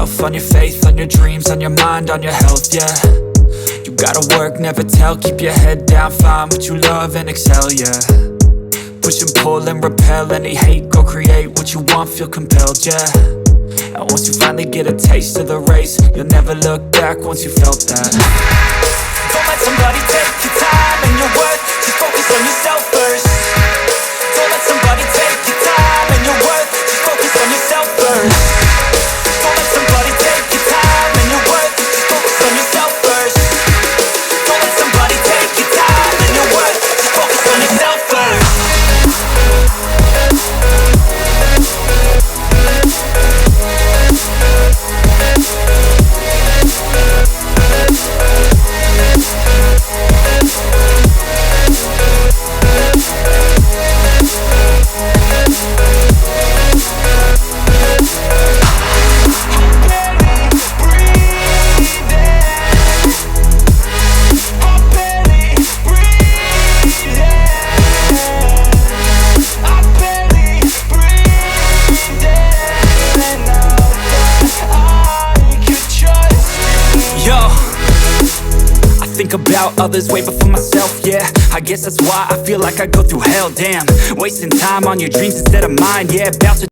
yourself, on your faith, on your dreams, on your mind, on your health, yeah. You gotta work, never tell, keep your head down, find what you love and excel, yeah. Push and pull and repel any hate, go create what you want, feel compelled, yeah. And once you finally get a taste of the race, you'll never look back once you felt that. Don't let somebody take your time and your worth, just focus on yourself first. Don't let somebody take your time and your worth, just focus on yourself first. Don't let somebody take your time and your worth, just focus on yourself first. Don't let somebody take your time and your worth, just focus on yourself first. Think about others way before myself, yeah. I guess that's why I feel like I go through hell, damn. Wasting time on your dreams instead of mine, yeah. About to